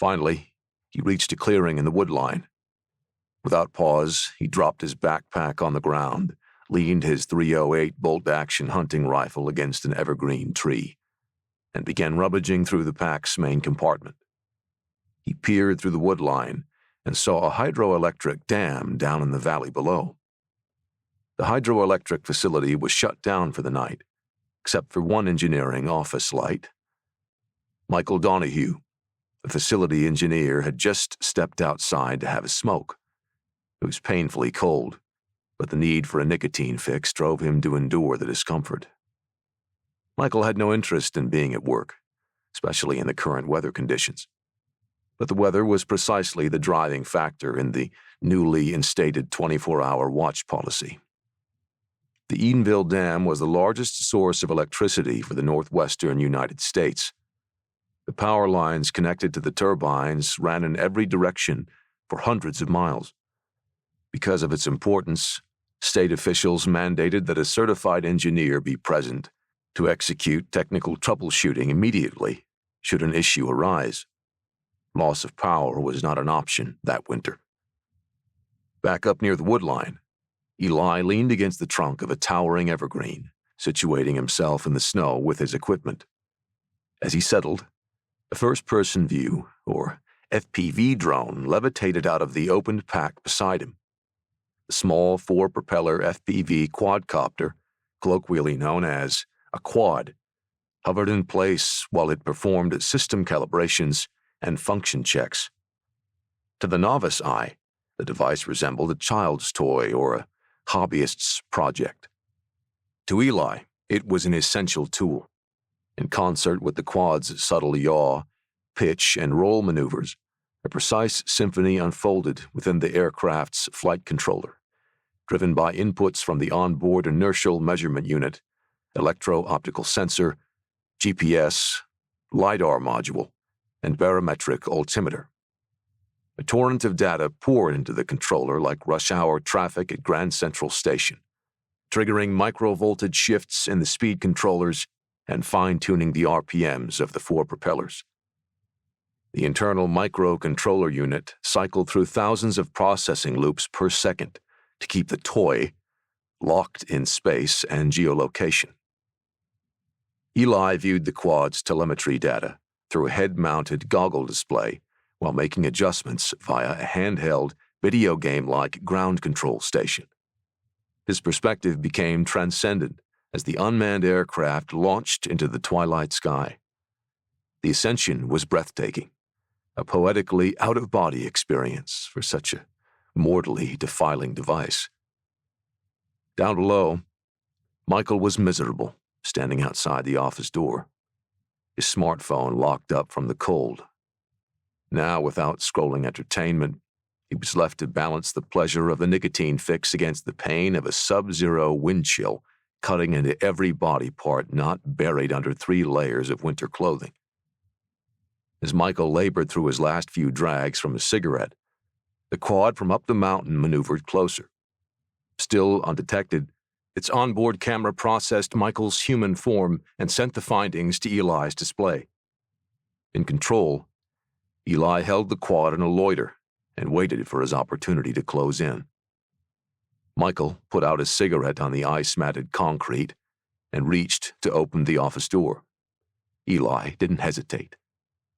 Finally, he reached a clearing in the woodline. Without pause, he dropped his backpack on the ground, leaned his .308 bolt-action hunting rifle against an evergreen tree, and began rummaging through the pack's main compartment. He peered through the woodline and saw a hydroelectric dam down in the valley below. The hydroelectric facility was shut down for the night, except for one engineering office light. Michael Donaghue, the facility engineer, had just stepped outside to have a smoke. It was painfully cold, but the need for a nicotine fix drove him to endure the discomfort. Michael had no interest in being at work, especially in the current weather conditions. But the weather was precisely the driving factor in the newly instated 24-hour watch policy. The Edenville Dam was the largest source of electricity for the northwestern United States. The power lines connected to the turbines ran in every direction for hundreds of miles. Because of its importance, state officials mandated that a certified engineer be present to execute technical troubleshooting immediately should an issue arise. Loss of power was not an option that winter. Back up near the woodline, Eli leaned against the trunk of a towering evergreen, situating himself in the snow with his equipment. As he settled, a first-person view, or FPV drone, levitated out of the opened pack beside him. The small four-propeller FPV quadcopter, colloquially known as a quad, hovered in place while it performed system calibrations and function checks. To the novice eye, the device resembled a child's toy or a hobbyist's project. To Eli, it was an essential tool. In concert with the quad's subtle yaw, pitch, and roll maneuvers, a precise symphony unfolded within the aircraft's flight controller, driven by inputs from the onboard inertial measurement unit, electro-optical sensor, GPS, LiDAR module, and barometric altimeter. A torrent of data poured into the controller like rush-hour traffic at Grand Central Station, triggering micro-voltage shifts in the speed controllers and fine-tuning the RPMs of the four propellers. The internal microcontroller unit cycled through thousands of processing loops per second to keep the toy locked in space and geolocation. Eli viewed the quad's telemetry data through a head-mounted goggle display while making adjustments via a handheld, video game-like ground control station. His perspective became transcendent as the unmanned aircraft launched into the twilight sky. The ascension was breathtaking, a poetically out-of-body experience for such a mortally defiling device. Down below, Michael was miserable, standing outside the office door, his smartphone locked up from the cold. Now, without scrolling entertainment, he was left to balance the pleasure of the nicotine fix against the pain of a sub-zero wind chill cutting into every body part not buried under 3 layers of winter clothing. As Michael labored through his last few drags from his cigarette, the quad from up the mountain maneuvered closer. Still undetected, its onboard camera processed Michael's human form and sent the findings to Eli's display. In control, Eli held the quad in a loiter and waited for his opportunity to close in. Michael put out his cigarette on the ice-matted concrete and reached to open the office door. Eli didn't hesitate.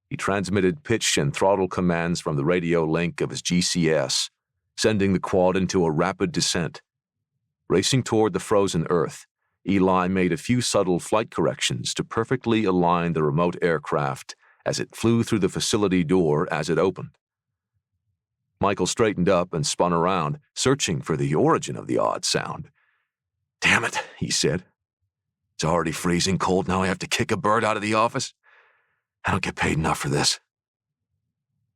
He transmitted pitch and throttle commands from the radio link of his GCS, sending the quad into a rapid descent. Racing toward the frozen earth, Eli made a few subtle flight corrections to perfectly align the remote aircraft as it flew through the facility door as it opened. Michael straightened up and spun around, searching for the origin of the odd sound. "Damn it," he said. "It's already freezing cold, now I have to kick a bird out of the office? I don't get paid enough for this."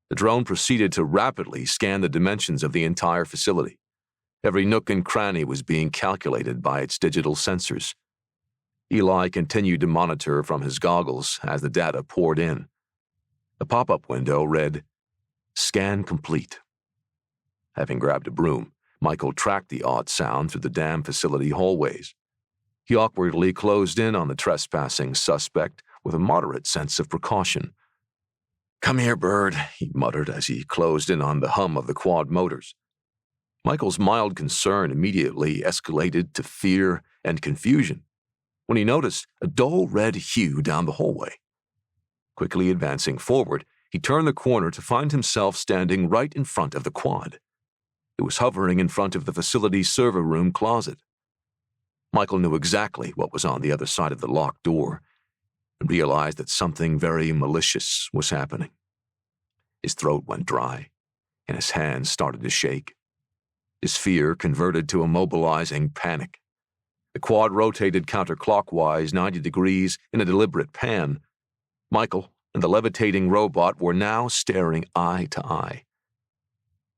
The drone proceeded to rapidly scan the dimensions of the entire facility. Every nook and cranny was being calculated by its digital sensors. Eli continued to monitor from his goggles as the data poured in. The pop-up window read, "Scan complete." Having grabbed a broom, Michael tracked the odd sound through the dam facility hallways. He awkwardly closed in on the trespassing suspect with a moderate sense of precaution. "Come here, Bird," he muttered as he closed in on the hum of the quad motors. Michael's mild concern immediately escalated to fear and confusion when he noticed a dull red hue down the hallway. Quickly advancing forward, he turned the corner to find himself standing right in front of the quad. It was hovering in front of the facility's server room closet. Michael knew exactly what was on the other side of the locked door and realized that something very malicious was happening. His throat went dry, and his hands started to shake. His fear converted to immobilizing panic. The quad rotated counterclockwise 90 degrees in a deliberate pan. Michael and the levitating robot were now staring eye to eye.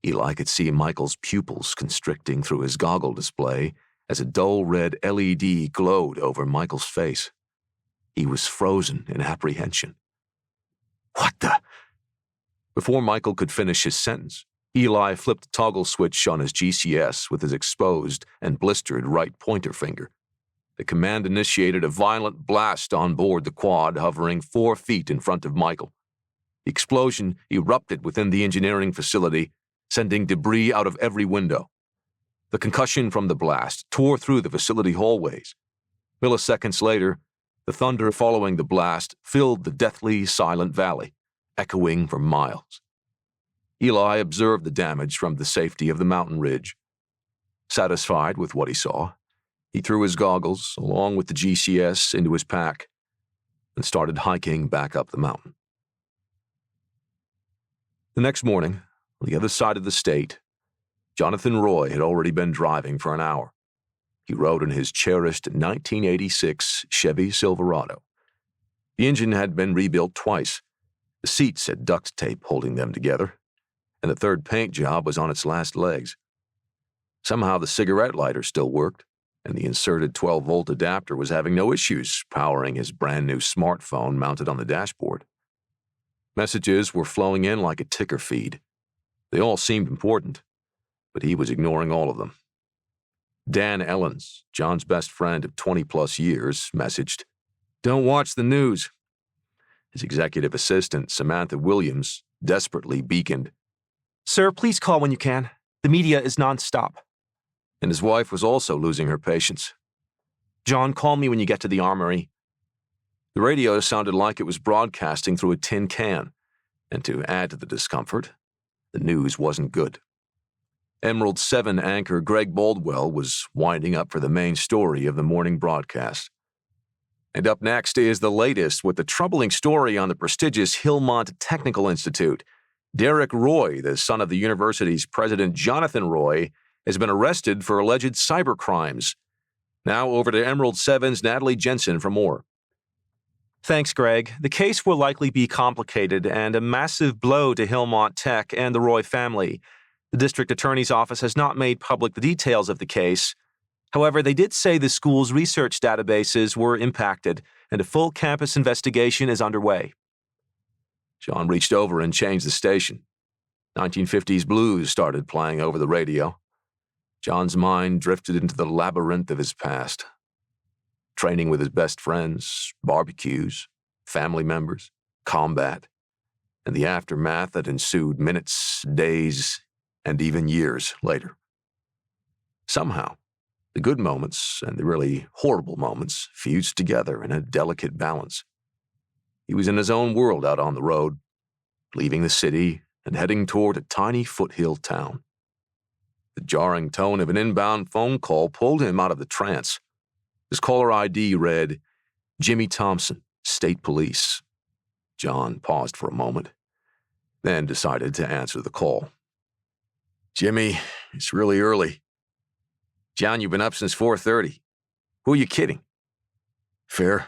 Eli could see Michael's pupils constricting through his goggle display as a dull red LED glowed over Michael's face. He was frozen in apprehension. "What the?" Before Michael could finish his sentence, Eli flipped the toggle switch on his GCS with his exposed and blistered right pointer finger. The command initiated a violent blast on board the quad hovering 4 feet in front of Michael. The explosion erupted within the engineering facility, sending debris out of every window. The concussion from the blast tore through the facility hallways. Milliseconds later, the thunder following the blast filled the deathly silent valley, echoing for miles. Eli observed the damage from the safety of the mountain ridge. Satisfied with what he saw, he threw his goggles, along with the GCS, into his pack and started hiking back up the mountain. The next morning, on the other side of the state, Jonathan Roy had already been driving for an hour. He rode in his cherished 1986 Chevy Silverado. The engine had been rebuilt twice. The seats had duct tape holding them together, and the third paint job was on its last legs. Somehow the cigarette lighter still worked, and the inserted 12-volt adapter was having no issues powering his brand-new smartphone mounted on the dashboard. Messages were flowing in like a ticker feed. They all seemed important, but he was ignoring all of them. Dan Ellens, John's best friend of 20-plus years, messaged, "Don't watch the news." His executive assistant, Samantha Williams, desperately beaconed, "Sir, please call when you can. The media is nonstop." And his wife was also losing her patience. "John, call me when you get to the armory." The radio sounded like it was broadcasting through a tin can, and to add to the discomfort, the news wasn't good. Emerald 7 anchor Greg Baldwell was winding up for the main story of the morning broadcast. And up next is the latest with the troubling story on the prestigious Hillmont Technical Institute. Derek Roy, the son of the university's president Jonathan Roy, has been arrested for alleged cybercrimes. Now over to Emerald 7's Natalie Jensen for more. Thanks, Greg. The case will likely be complicated and a massive blow to Hillmont Tech and the Roy family. The district attorney's office has not made public the details of the case. However, they did say the school's research databases were impacted, and a full campus investigation is underway. John reached over and changed the station. 1950s blues started playing over the radio. John's mind drifted into the labyrinth of his past. Training with his best friends, barbecues, family members, combat, and the aftermath that ensued minutes, days, and even years later. Somehow, the good moments and the really horrible moments fused together in a delicate balance. He was in his own world out on the road, leaving the city and heading toward a tiny foothill town. The jarring tone of an inbound phone call pulled him out of the trance. His caller ID read, "Jimmy Thompson, State Police." John paused for a moment, then decided to answer the call. "Jimmy, it's really early." "John, you've been up since 4:30. Who are you kidding?" "Fair.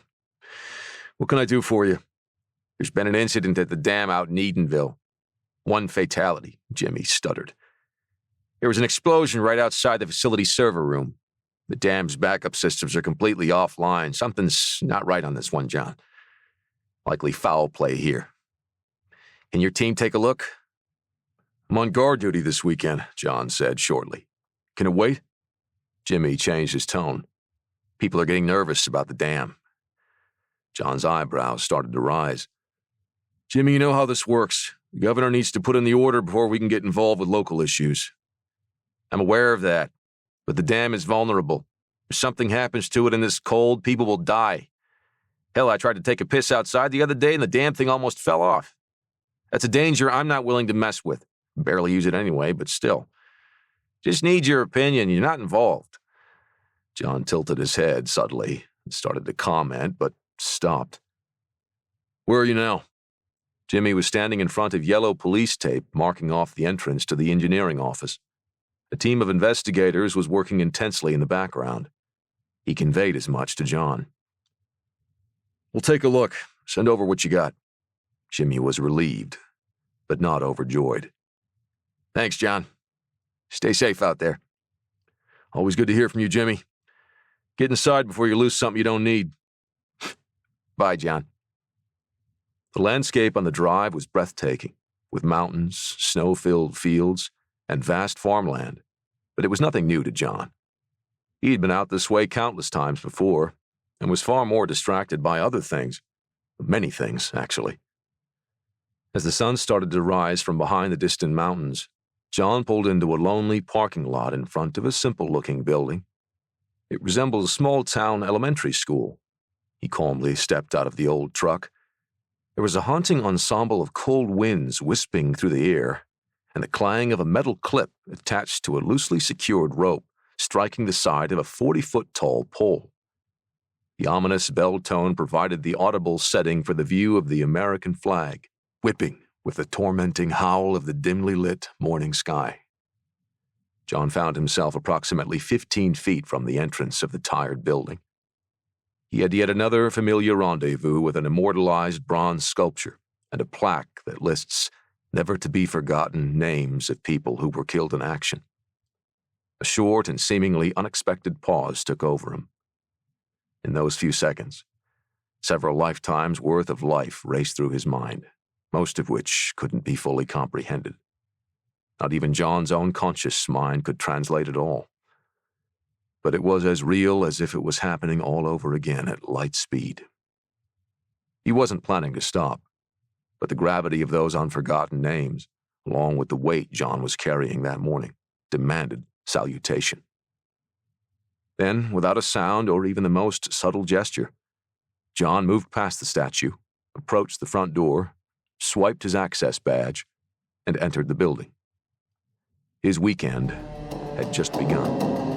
What can I do for you?" "There's been an incident at the dam out in Edenville. 1 fatality," Jimmy stuttered. "There was an explosion right outside the facility server room. The dam's backup systems are completely offline. Something's not right on this one, John. Likely foul play here. Can your team take a look?" "I'm on guard duty this weekend," John said shortly. "Can it wait?" Jimmy changed his tone. "People are getting nervous about the dam." John's eyebrows started to rise. Jimmy, you know how this works. The governor needs to put in the order before we can get involved with local issues. I'm aware of that, but the dam is vulnerable. If something happens to it in this cold, people will die. Hell, I tried to take a piss outside the other day and the damn thing almost fell off. That's a danger I'm not willing to mess with. Barely use it anyway, but still. Just need your opinion. You're not involved. John tilted his head subtly and started to comment, but stopped. Where are you now? Jimmy was standing in front of yellow police tape marking off the entrance to the engineering office. A team of investigators was working intensely in the background. He conveyed as much to John. We'll take a look. Send over what you got. Jimmy was relieved, but not overjoyed. Thanks, John. Stay safe out there. Always good to hear from you, Jimmy. Get inside before you lose something you don't need. Bye, John. The landscape on the drive was breathtaking, with mountains, snow-filled fields, and vast farmland, but it was nothing new to John. He had been out this way countless times before, and was far more distracted by other things. Many things, actually. As the sun started to rise from behind the distant mountains, John pulled into a lonely parking lot in front of a simple-looking building. It resembled a small-town elementary school. He calmly stepped out of the old truck. There was a haunting ensemble of cold winds wisping through the air, and the clang of a metal clip attached to a loosely secured rope striking the side of a 40-foot-tall pole. The ominous bell tone provided the audible setting for the view of the American flag, whipping with the tormenting howl of the dimly lit morning sky. John found himself approximately 15 feet from the entrance of the tired building. He had yet another familiar rendezvous with an immortalized bronze sculpture and a plaque that lists never-to-be-forgotten names of people who were killed in action. A short and seemingly unexpected pause took over him. In those few seconds, several lifetimes' worth of life raced through his mind, most of which couldn't be fully comprehended. Not even John's own conscious mind could translate it all. But it was as real as if it was happening all over again at light speed. He wasn't planning to stop, but the gravity of those unforgotten names, along with the weight John was carrying that morning, demanded salutation. Then, without a sound or even the most subtle gesture, John moved past the statue, approached the front door, swiped his access badge, and entered the building. His weekend had just begun.